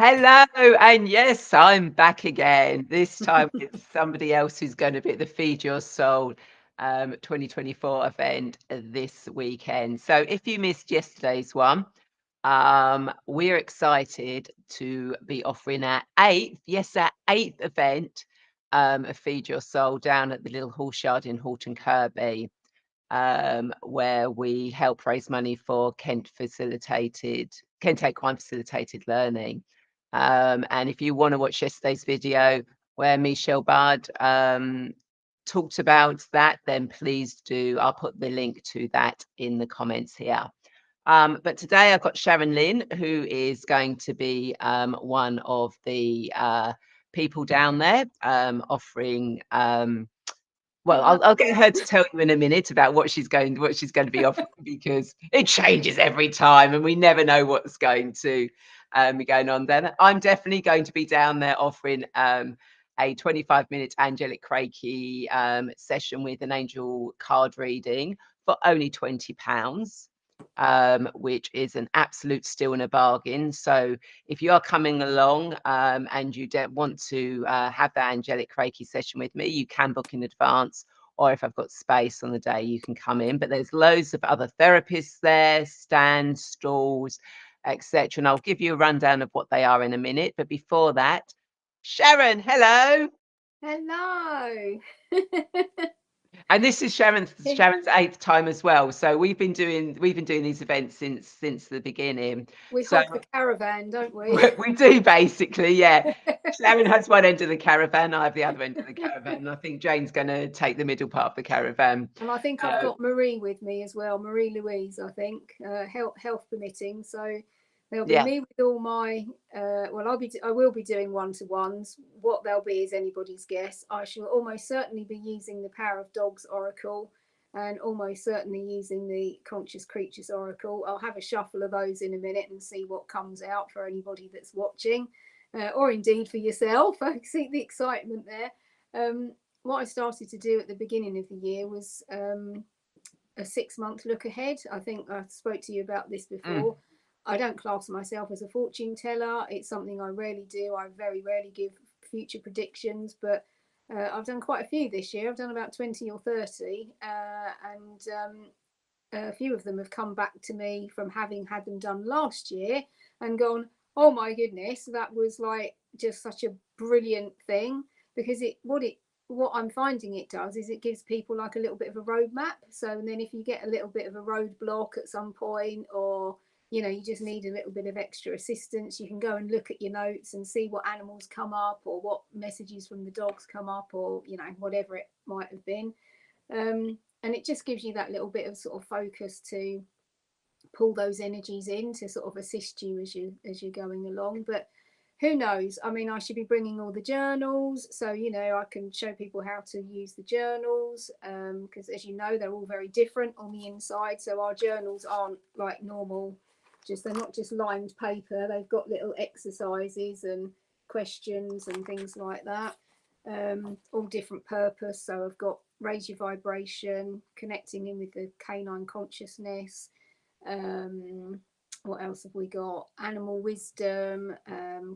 Hello, and yes, I'm back again. This time with somebody else who's going to be at the Feed Your Soul 2024 event this weekend. So if you missed yesterday's one, we're excited to be offering our eighth event of Feed Your Soul down at the Little Horse Yard in Horton, Kirby, where we help raise money for Kent Equine facilitated learning. And if you want to watch yesterday's video where Michelle Bard talked about that, then please do. I'll put the link to that in the comments here. But today I've got Sharon Lynn, who is going to be one of the people down there offering. I'll get her to tell you in a minute about what she's going to be offering, because it changes every time and we never know what's going to be going on there. I'm definitely going to be down there offering a 25-minute angelic Reiki session with an angel card reading for only £20. Which is an absolute steal and a bargain. So if you are coming along and you don't want to have that angelic Reiki session with me, you can book in advance, or if I've got space on the day, you can come in. But there's loads of other therapists there, stands, stalls, etc. And I'll give you a rundown of what they are in a minute. But before that, Sharon, hello. Hello. And this is Sharon's eighth time as well. So we've been doing these events since the beginning. We So hog the caravan, don't we? we do basically, yeah. Sharon has one end of the caravan, I have the other end of the caravan, and I think Jane's going to take the middle part of the caravan. And I think I've got Marie with me as well, Marie Louise, I think, health permitting. So there'll be Yeah. me with all my, I will be doing one-to-ones. What they'll be is anybody's guess. I shall almost certainly be using the Power of Dogs Oracle, and almost certainly using the Conscious Creatures Oracle. I'll have a shuffle of those in a minute and see what comes out for anybody that's watching, or indeed for yourself. I see the excitement there. What I started to do at the beginning of the year was a 6-month look ahead. I think I spoke to you about this before. I don't class myself as a fortune teller. It's something I rarely do. I very rarely give future predictions, but I've done quite a few this year. I've done about 20 or 30, and a few of them have come back to me from having had them done last year and gone, oh my goodness, that was like just such a brilliant thing. Because what I'm finding it does is it gives people like a little bit of a roadmap. So and then if you get a little bit of a roadblock at some point, or you just need a little bit of extra assistance, you can go and look at your notes and see what animals come up, or what messages from the dogs come up, or whatever it might have been. And it just gives you that little bit of sort of focus to pull those energies in to sort of assist you as you're going along. But who knows? I mean, I should be bringing all the journals, so I can show people how to use the journals, because as you know, they're all very different on the inside. So our journals aren't like normal, they're not just lined paper. They've got little exercises and questions and things like that, all different purpose. So I've got raise your vibration, connecting in with the canine consciousness. What else have we got? Animal wisdom,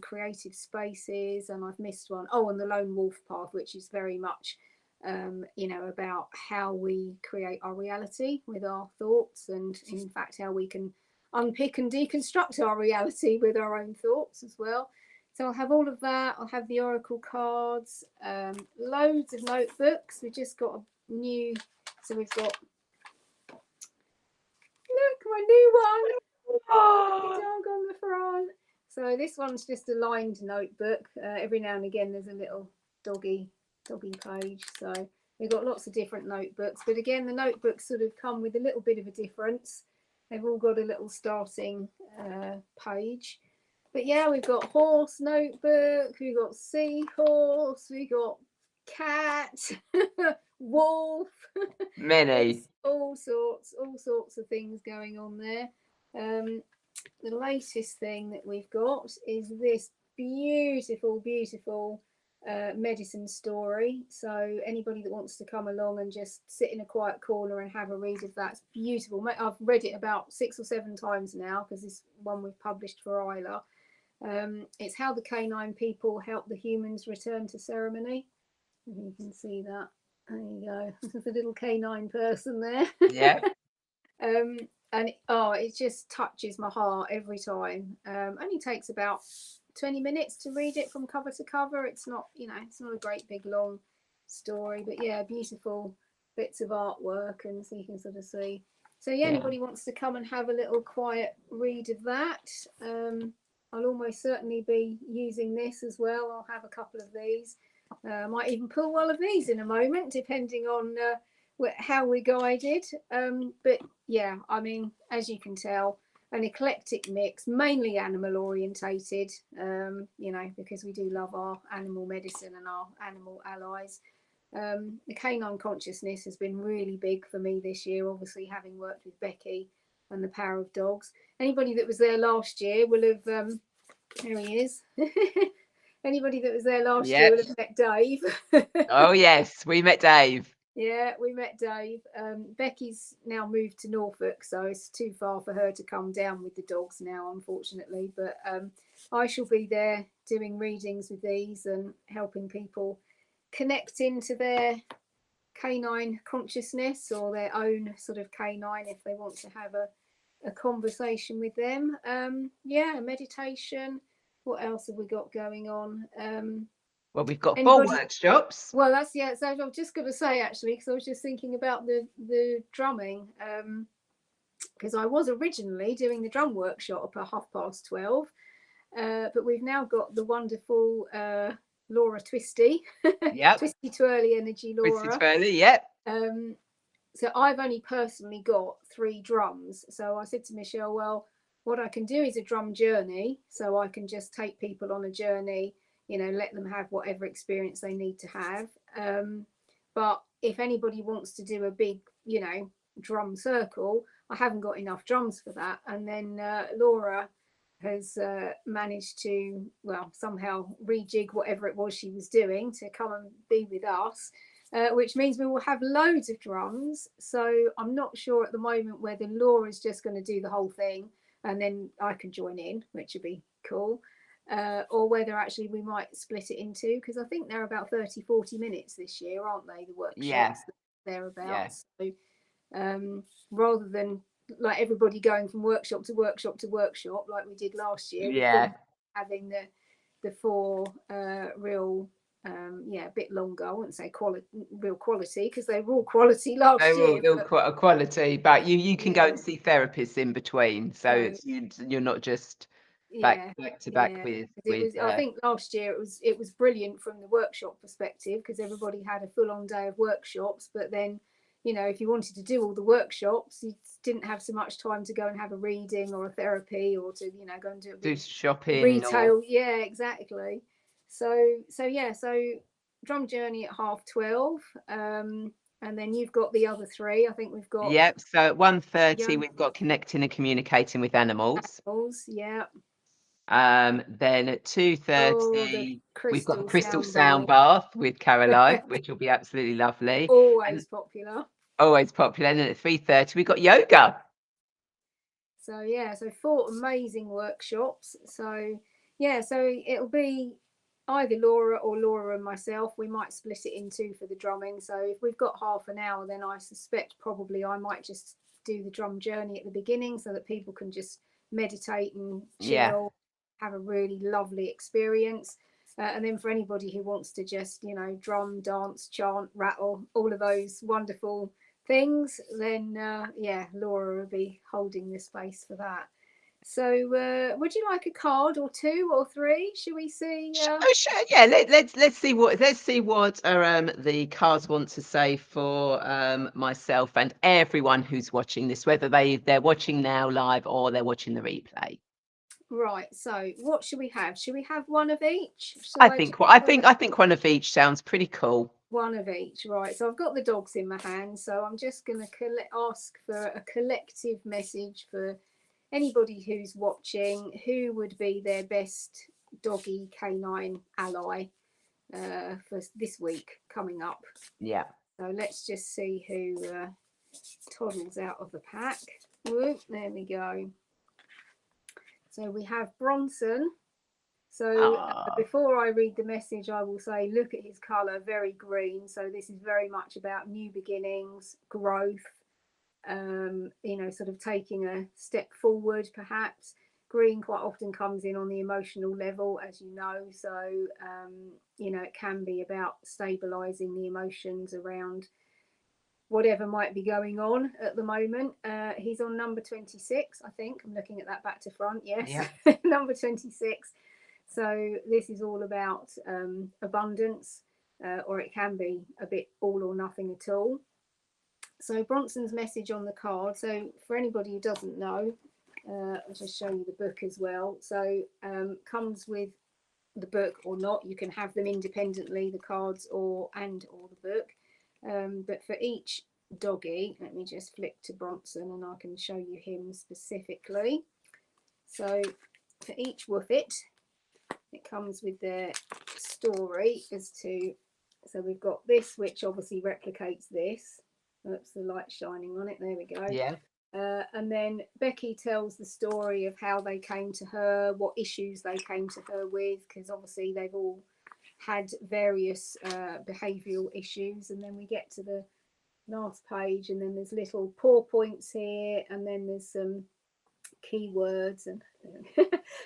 creative spaces, and I've missed one. Oh, and the lone wolf path, which is very much, about how we create our reality with our thoughts, and in fact how we can unpick and deconstruct our reality with our own thoughts as well. So I'll have all of that. I'll have the oracle cards, loads of notebooks. We've just got a new, so we've got, look, my new one. The dog on the front. So this one's just a lined notebook. Every now and again there's a little doggy page. So we've got lots of different notebooks. But again, the notebooks sort of come with a little bit of a difference. They've all got a little starting page. But yeah, we've got horse notebook, we've got seahorse, we've got cat, wolf. Many. all sorts of things going on there. The latest thing that we've got is this beautiful medicine story. So anybody that wants to come along and just sit in a quiet corner and have a read of that's beautiful. I've read it about 6 or 7 times now, because this one we've published for Isla. It's how the canine people help the humans return to ceremony. You can see that. There you go. There's a little canine person there. Yeah. And it just touches my heart every time. Only takes about 20 minutes to read it from cover to cover. It's not, it's not a great big long story, but yeah, beautiful bits of artwork, and so you can sort of see. So yeah, anybody wants to come and have a little quiet read of that, I'll almost certainly be using this as well. I'll have a couple of these. I might even pull one of these in a moment, depending on how we're guided. But yeah, I mean, as you can tell, an eclectic mix, mainly animal orientated, because we do love our animal medicine and our animal allies. The canine consciousness has been really big for me this year, obviously having worked with Becky and the power of dogs. Anybody that was there last year will have, there he is. Anybody that was there last year will have met Dave. Oh yes, we met Dave. Yeah, we met Dave. Becky's now moved to Norfolk, so it's too far for her to come down with the dogs now, unfortunately. But I shall be there doing readings with these and helping people connect into their canine consciousness or their own sort of canine if they want to have a conversation with them. Meditation. What else have we got going on? Well, we've got 4 workshops. Well, that's so I was just going to say, actually, because I was just thinking about the drumming, because I was originally doing the drum workshop at 12:30, but we've now got the wonderful Laura Twisty, Twisty Twirly Energy Laura. Twisty Twirly, yep. So I've only personally got 3 drums. So I said to Michelle, well, what I can do is a drum journey. So I can just take people on a journey, let them have whatever experience they need to have. But if anybody wants to do a big, drum circle, I haven't got enough drums for that. And then Laura has managed to, somehow rejig whatever it was she was doing to come and be with us. Which means we will have loads of drums. So I'm not sure at the moment whether Laura's just going to do the whole thing and then I can join in, which would be cool, or whether actually we might split it into, because I think they're about 30-40 minutes this year, aren't they, the workshops? Thereabouts. So rather than like everybody going from workshop to workshop to workshop like we did last year, having the 4 real a bit longer. I wouldn't say real quality, because they were all quality last year. They were quality, but you can go and see therapists in between, so you're not just back to back with. I think last year it was brilliant from the workshop perspective, because everybody had a full-on day of workshops. But then, if you wanted to do all the workshops, you didn't have so much time to go and have a reading or a therapy, or to go and do shopping, retail. Yeah, exactly. So drum journey at 12:30, and then you've got the other 3. I think we've got so at 1:30 we've got connecting and communicating with animals. Then at 2:30 we've got the crystal sound bath with Caroline, which will be absolutely lovely. Always popular. And then at 3:30 we've got yoga. So 4 amazing workshops. So it'll be either Laura and myself. We might split it in 2 for the drumming. So if we've got half an hour, then I suspect probably I might just do the drum journey at the beginning, so that people can just meditate and chill, have a really lovely experience. And then for anybody who wants to just, drum, dance, chant, rattle, all of those wonderful things, then Laura will be holding the space for that. So would you like a card or 2 or 3? Should we see? Sure. Let's see what the cards want to say for myself and everyone who's watching this, whether they're watching now live or they're watching the replay. Right. So what should we have? Should we have one of each? I think one of each sounds pretty cool. One of each, right? So I've got the dogs in my hand, so I'm just going to ask for a collective message for anybody who's watching. Who would be their best doggy canine ally for this week coming up? Yeah. So let's just see who toddles out of the pack. Whoop, there we go. So we have Bronson, So before I read the message, I will say, look at his colour, very green. So this is very much about new beginnings, growth, you know, sort of taking a step forward, perhaps. Green quite often comes in on the emotional level, as you know. So, you know, it can be about stabilising the emotions around whatever might be going on at the moment. He's on number 26, I think. I'm looking at that back to front. Yes, yeah. Number 26. So this is all about abundance, or it can be a bit all or nothing at all. So Bronson's message on the card. So for anybody who doesn't know, I'll just show you the book as well. So comes with the book or not. You can have them independently, the cards or the book. But for each doggy, let me just flick to Bronson and I can show you him specifically. So for each Woofit, it comes with their story as to, so we've got this, which obviously replicates this. Oops, the light shining on it. There we go. Yeah. And then Becky tells the story of how they came to her, what issues they came to her with, because obviously they've all had various behavioural issues. And then we get to the last page, and then there's little paw points here, and then there's some keywords and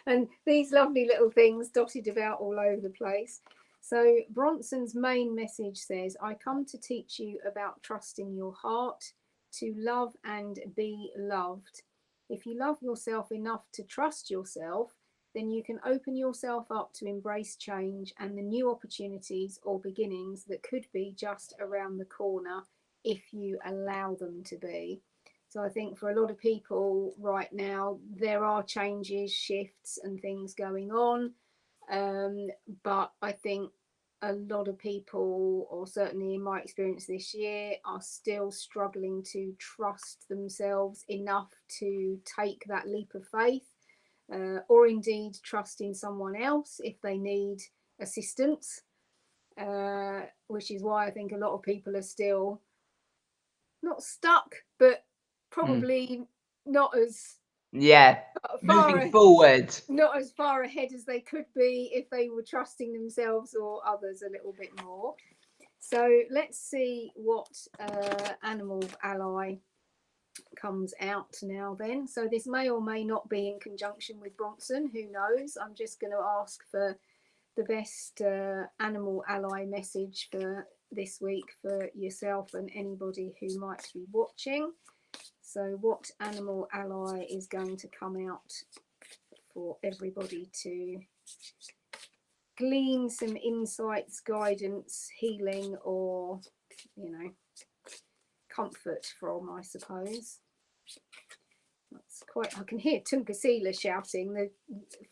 and these lovely little things dotted about all over the place. So Bronson's main message says, I come to teach you about trusting your heart, to love and be loved. If you love yourself enough to trust yourself, then you can open yourself up to embrace change and the new opportunities or beginnings that could be just around the corner if you allow them to be. So I think for a lot of people right now, there are changes, shifts and things going on. But I think a lot of people, or certainly in my experience this year, are still struggling to trust themselves enough to take that leap of faith, or indeed trust in someone else if they need assistance, which is why I think a lot of people are still not stuck, but probably not as moving forward, not as far ahead as they could be if they were trusting themselves or others a little bit more. So let's see what animal ally comes out now then. So this may or may not be in conjunction with Bronson, who knows. I'm just going to ask for the best animal ally message for this week for yourself and anybody who might be watching. So what animal ally is going to come out for everybody to glean some insights, guidance, healing, or, you know, comfort from, I suppose. That's quite, I can hear Tunkasila shouting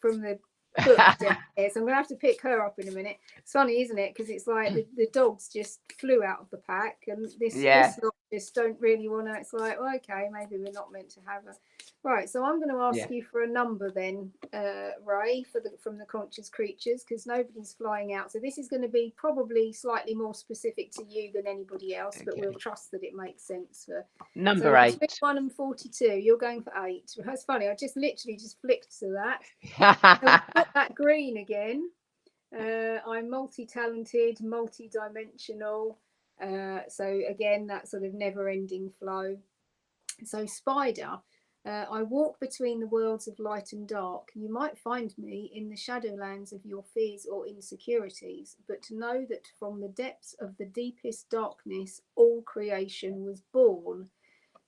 from the book downstairs. I'm going to have to pick her up in a minute. It's funny, isn't it? Because it's like the dogs just flew out of the pack, and this lot just don't really want to. It's like, well, okay, maybe we're not meant to have her. Right, so I'm going to ask you for a number then, Ray, from the conscious creatures, because nobody's flying out. So this is going to be probably slightly more specific to you than anybody else, but we'll trust that it makes sense for number 8. 1 and 42. You're going for 8. That's funny. I just literally flicked to that. So we've got that green again. I'm multi-talented, multi-dimensional. So again, that sort of never-ending flow. So Spider. I walk between the worlds of light and dark. You might find me in the shadowlands of your fears or insecurities, but to know that from the depths of the deepest darkness, all creation was born.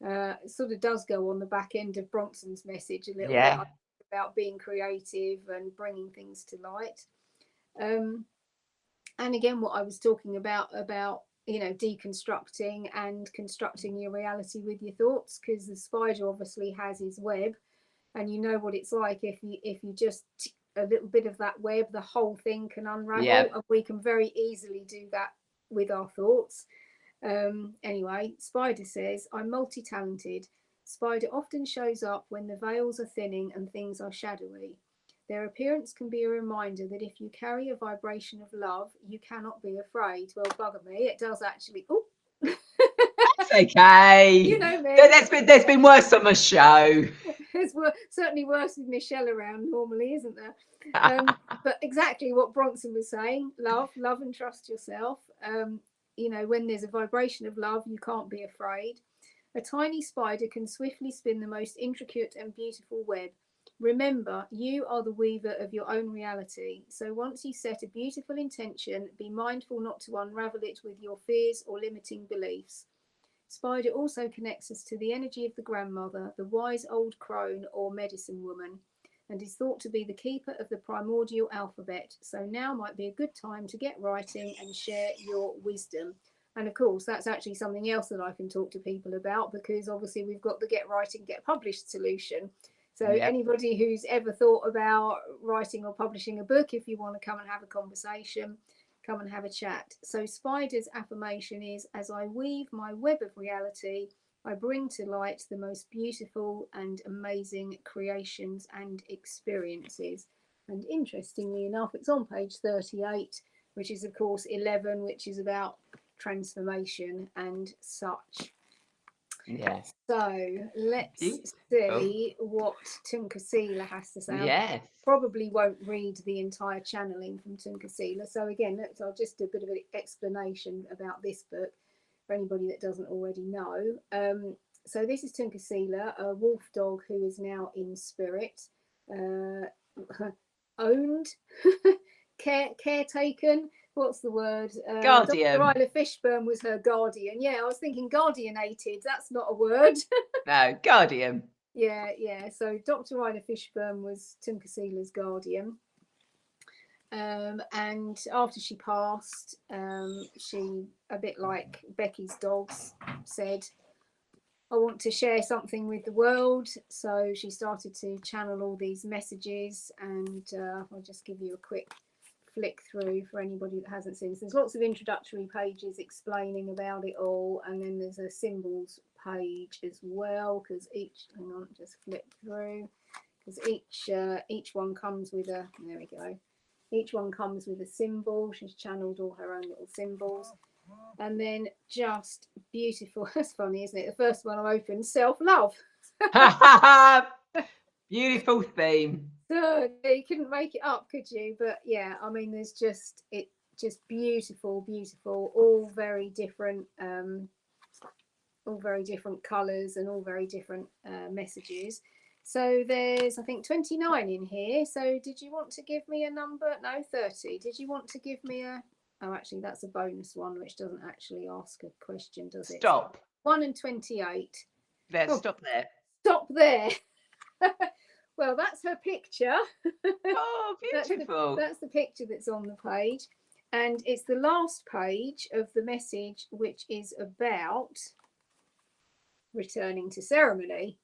It sort of does go on the back end of Bronson's message a little bit about being creative and bringing things to light. And again, what I was talking about, you know, deconstructing and constructing your reality with your thoughts, because the spider obviously has his web, and you know what it's like if you just a little bit of that web, the whole thing can unravel, and we can very easily do that with our thoughts. Anyway, Spider says, I'm multi-talented. Spider often shows up when the veils are thinning and things are shadowy. Their appearance can be a reminder that if you carry a vibration of love, you cannot be afraid. Well, bugger me, it does actually. Oh, that's okay. You know me. There's been worse on the show. It's certainly worse with Michelle around normally, isn't there? But exactly what Bronson was saying, love and trust yourself. When there's a vibration of love, you can't be afraid. A tiny spider can swiftly spin the most intricate and beautiful web. Remember, you are the weaver of your own reality. So once you set a beautiful intention, be mindful not to unravel it with your fears or limiting beliefs. Spider also connects us to the energy of the grandmother, the wise old crone or medicine woman, and is thought to be the keeper of the primordial alphabet. So now might be a good time to get writing and share your wisdom. And of course, that's actually something else that I can talk to people about, because obviously we've got the get writing, get published solution. So anybody who's ever thought about writing or publishing a book, if you want to come and have a conversation, come and have a chat. So Spider's affirmation is, as I weave my web of reality, I bring to light the most beautiful and amazing creations and experiences. And interestingly enough, it's on page 38, which is of course 11, which is about transformation and such. Yes. So let's see what Tunkasila has to say. Yes. Probably won't read the entire channeling from Tunkasila. So again, I'll just do a bit of an explanation about this book for anybody that doesn't already know. So this is Tunkasila, a wolf dog who is now in spirit, owned, caretaken. What's the word? Guardian. Dr. Isla Fishburne was her guardian. Yeah, I was thinking guardianated. That's not a word. No, guardian. Yeah. So Dr. Isla Fishburne was Tunkasila's guardian. And after she passed, she, a bit like Becky's dogs, said, I want to share something with the world. So she started to channel all these messages, and I'll just give you a quick flick through for anybody that hasn't seen this. There's lots of introductory pages explaining about it all, and then there's a symbols page as well, because hang on, just flip through, because each one comes with a, there we go, each one comes with a symbol. She's channeled all her own little symbols. And then just beautiful. That's funny, isn't it? The first one I opened, self-love. Beautiful theme. So you couldn't make it up, could you? But yeah, I mean, there's just beautiful, all very different colours and all very different messages. So there's, I think, 29 in here. So did you want to give me a number? No, 30. Did you want to give me a... Oh, actually, that's a bonus one, which doesn't actually ask a question, does it? Stop. 1 and 28. There, oh, stop there. Stop there. Well, that's her picture. Oh, beautiful. That's the picture that's on the page. And it's the last page of the message, which is about returning to ceremony.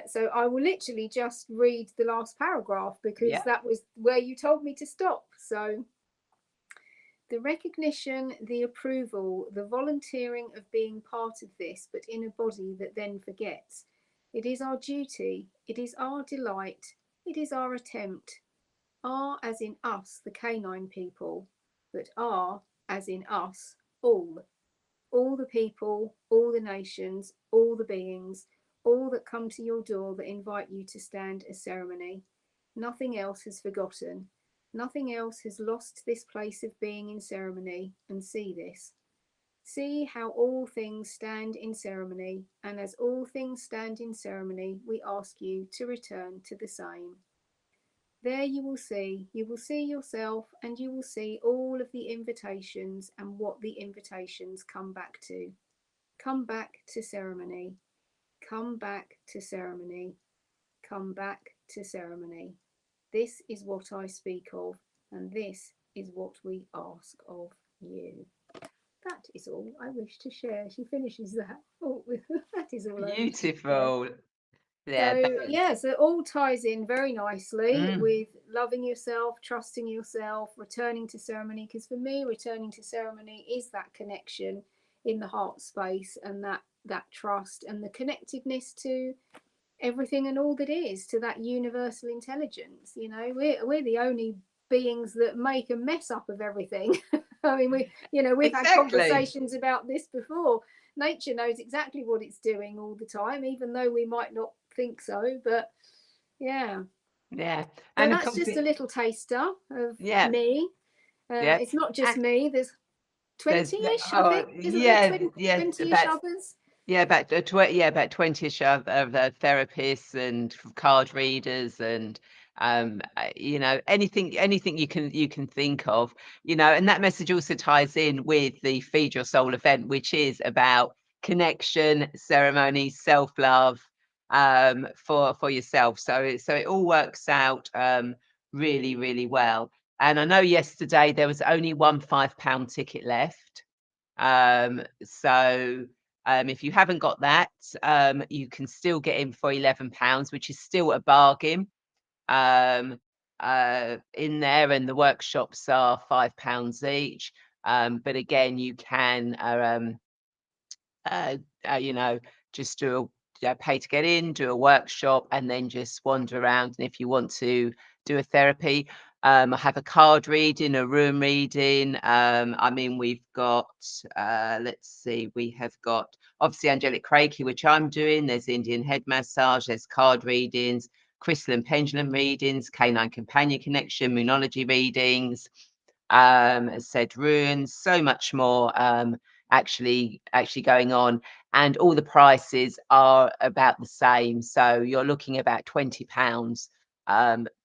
So I will literally just read the last paragraph, because that was where you told me to stop. So the recognition, the approval, the volunteering of being part of this, but in a body that then forgets. It is our duty, it is our delight, it is our attempt. Our as in us, the canine people, but our as in us, all the people, all the nations, all the beings, all that come to your door that invite you to stand a ceremony. Nothing else has forgotten. Nothing else has lost this place of being in ceremony. And see this. See how all things stand in ceremony, and as all things stand in ceremony, we ask you to return to the same. There you will see yourself, and you will see all of the invitations and what the invitations come back to. Come back to ceremony. Come back to ceremony. Come back to ceremony. This is what I speak of, and this is what we ask of you. That is all I wish to share. She finishes that. Oh, that is all. Beautiful. Yeah, so it all ties in very nicely with loving yourself, trusting yourself, returning to ceremony. Because for me, returning to ceremony is that connection in the heart space, and that trust and the connectedness to everything and all that is, to that universal intelligence. You know, we're the only beings that make a mess up of everything. I mean, we've had conversations about this before. nature knows exactly what it's doing all the time, even though we might not think so. But yeah, Yeah. so And of that's course, just a little taster of yeah, me. yeah. It's not just And me. There's there's, 20-ish, I oh, think, isn't there? yeah, yeah, 20-ish about others. yeah, about 20ish of therapists and card readers and anything you can think of, and that message also ties in with the Feed Your Soul event, which is about connection, ceremony, self-love, for yourself. So it all works out really, really well. And I know yesterday there was only one £5 ticket left. If you haven't got that, you can still get in for £11, which is still a bargain. Um, in there, and the workshops are £5 each. But again, you can, uh, you know, just pay to get in, do a workshop, and then just wander around. And if you want to do a therapy, I have a card reading, a room reading. I mean, we've got, let's see, we have got obviously angelic Reiki, which I'm doing. There's Indian head massage, there's card readings, crystal and pendulum readings, canine companion connection, moonology readings, said runes, so much more. Actually going on, and all the prices are about the same. So you're looking about £20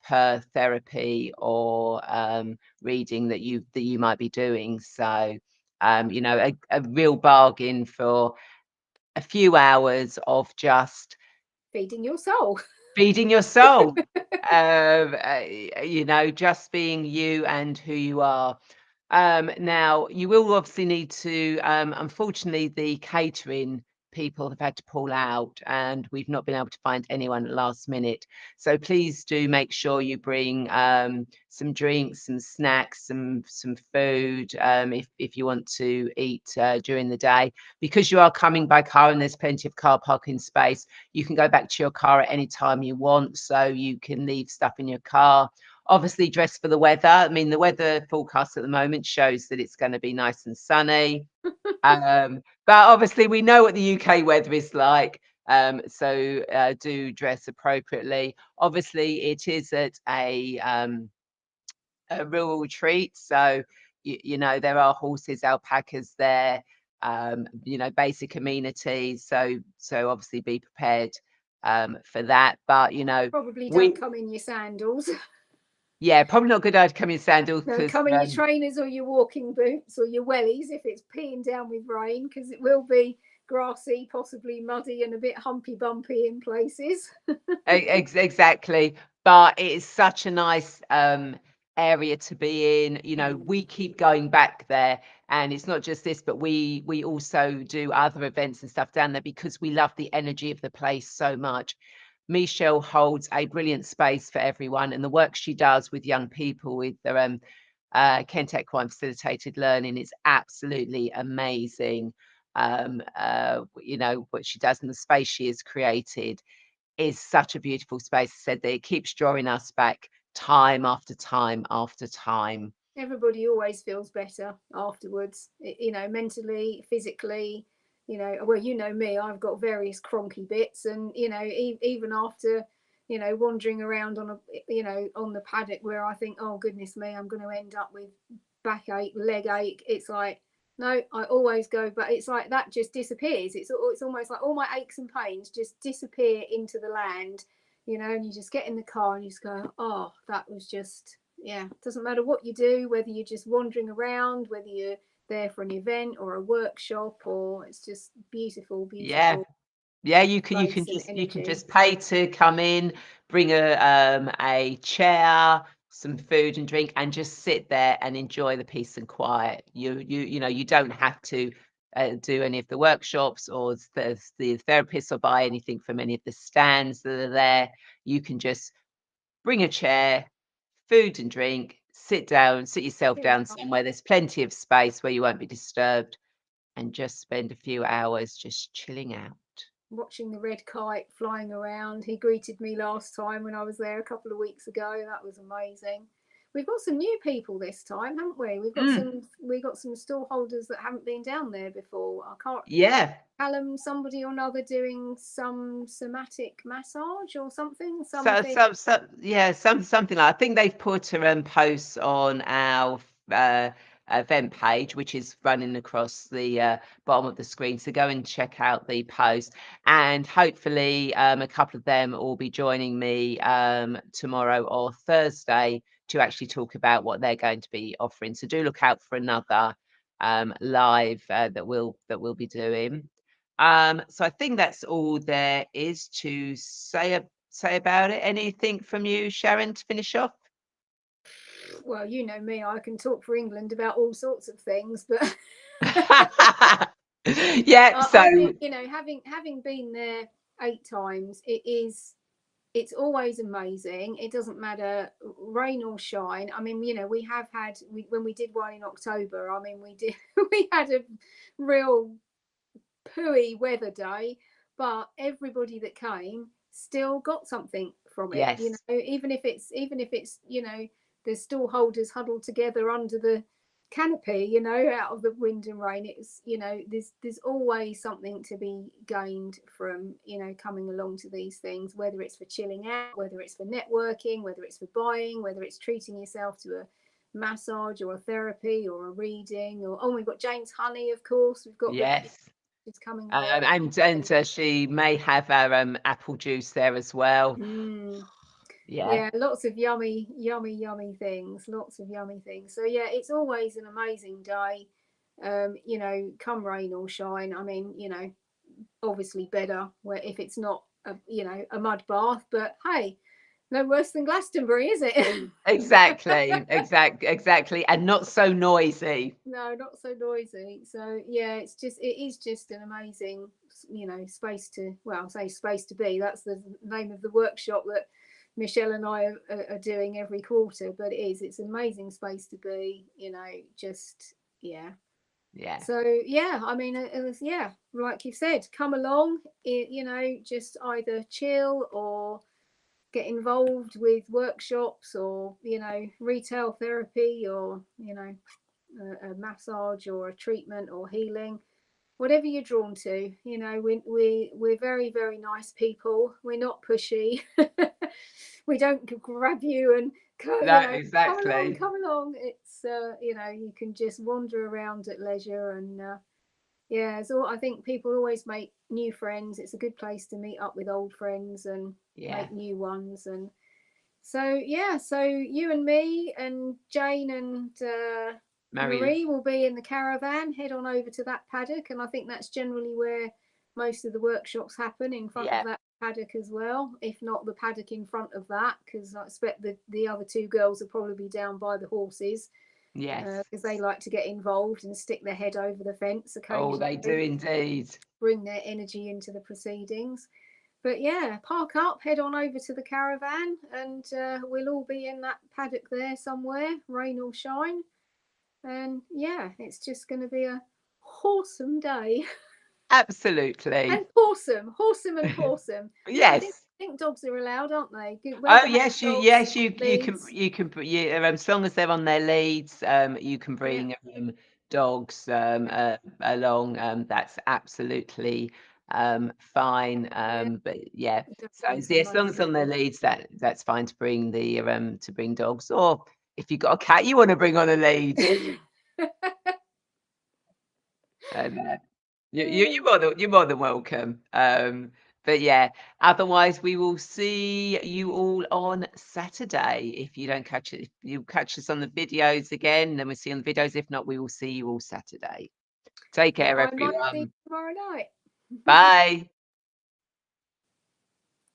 per therapy or reading that you might be doing. So a real bargain for a few hours of just Feeding your soul. feeding your soul. Just being you and who you are. Now, you will obviously need to, unfortunately, the catering people have had to pull out, and we've not been able to find anyone at last minute. So please do make sure you bring some drinks, some snacks, some food, if you want to eat during the day. Because you are coming by car and there's plenty of car parking space, you can go back to your car at any time you want. So you can leave stuff in your car. Obviously, dress for the weather. I mean, the weather forecast at the moment shows that it's going to be nice and sunny. But obviously, we know what the UK weather is like. So do dress appropriately. Obviously, it is at a rural retreat. So, there are horses, alpacas there, basic amenities. So obviously be prepared for that. But, Probably don't we, come in your sandals. yeah, probably not a good idea to come in sandals No, because come in your trainers or your walking boots or your wellies if it's peeing down with rain, because it will be grassy, possibly muddy, and a bit humpy bumpy in places. exactly. But it is such a nice area to be in. We keep going back there, and it's not just this, but we also do other events and stuff down there because we love the energy of the place so much. Michelle holds a brilliant space for everyone, and the work she does with young people with their Kent Equine facilitated learning is absolutely amazing. What she does in the space she has created is such a beautiful space. I said that it keeps drawing us back time after time after time. Everybody always feels better afterwards, mentally, physically. Well, me, I've got various cronky bits, and even after wandering around on on the paddock where I think, oh goodness me, I'm going to end up with backache, leg ache, it's like, no, I always go, but it's like that just disappears. It's almost like all my aches and pains just disappear into the land, and you just get in the car and you just go, oh, that was just, yeah. It doesn't matter what you do, whether you're just wandering around, whether you're there for an event or a workshop, or it's just beautiful, Yeah. beautiful Yeah, you can place and just energy. pay to come in, bring a chair, some food and drink, and just sit there and enjoy the peace and quiet. You don't have to do any of the workshops or the therapists or buy anything from any of the stands that are there. You can just bring a chair, food and drink, sit yourself Chill down out. somewhere. There's plenty of space where you won't be disturbed, and just spend a few hours just chilling out. Watching the red kite flying around. He greeted me last time when I was there a couple of weeks ago. That was amazing. we've got some new people this time, haven't we? We got some stall holders that haven't been down there before. I can't. Yeah. Callum, somebody or another doing some somatic massage or something. So, Something. yeah, something like, I think they've put a post on our event page, which is running across the bottom of the screen. So go and check out the post, and hopefully a couple of them will be joining me tomorrow or Thursday to actually talk about what they're going to be offering. So do look out for another live that we'll be doing. So I think that's all there is to say about it. Anything from you, Sharon, to finish off? Well, you know me, I can talk for England about all sorts of things, but Yeah, so I think, you know, having been there 8 times, it's always amazing. It doesn't matter rain or shine. I mean, you know, when we did one in October, I mean, we had a real pooey weather day, but everybody that came still got something from it. You yes, know, even if it's you know the stall holders huddled together under the canopy, you know, out of the wind and rain. It's, you know, there's always something to be gained from, you know, coming along to these things, whether it's for chilling out, whether it's for networking, whether it's for buying, whether it's treating yourself to a massage or a therapy or a reading. Or, oh, we've got Jane's Honey, of course, we've got the, yes. it's coming along. And she may have our apple juice there as well. Mm. Yeah, Yeah, lots of yummy, yummy, yummy things. Lots of yummy things. So yeah, it's always an amazing day. You know, come rain or shine. I mean, you know, obviously better where if it's not a, you know, a mud bath, but hey, no worse than Glastonbury, is it? exactly, and not so noisy. No, not so noisy. So yeah, it is just an amazing, you know, space to, well, I'll say space to be. That's the name of the workshop that Michelle and I are doing every quarter. But it's an amazing space to be. You know, just yeah. Yeah, So yeah, I mean, it was, yeah, like you said, come along. You know, just either chill or get involved with workshops or, you know, retail therapy or, you know, a massage or a treatment or healing, whatever you're drawn to. You know, we're very, very nice people. We're not pushy. We don't grab you and go, you no, know, exactly. come along. It's you know, you can just wander around at leisure. And yeah, so I think people always make new friends. It's a good place to meet up with old friends and Yeah, make new ones. And so yeah, so you and me and Jane and Marie. Marie will be in the caravan, head on over to that paddock, and I think that's generally where most of the workshops happen, in front of Yeah, that paddock as well, if not the paddock in front of that, because I expect the other two girls will probably be down by the horses, yes. because they like to get involved and stick their head over the fence Oh, they do occasionally, indeed. bring their energy into the proceedings. But yeah, park up, head on over to the caravan, and we'll all be in that paddock there somewhere, rain or shine. And yeah, it's just going to be a wholesome day. Absolutely. And horsome and porsome. Yes. I think dogs are allowed, aren't they? Good, well Oh behaved dogs, leads. you can you as long as they're on their leads, you can Yeah, bring dogs yeah, along. That's absolutely fine. yeah. But yeah, so Dogs are yeah, as long as amazing. on their leads, that's fine to bring the to bring dogs. Or if you've got a cat you want to bring on a lead, and you're more than welcome. But yeah, otherwise we will see you all on Saturday. If you don't catch it, if you catch us on the videos again, then we'll see you on the videos. If not, we will see you all Saturday. Take And care, I might see you everyone. tomorrow night. Bye.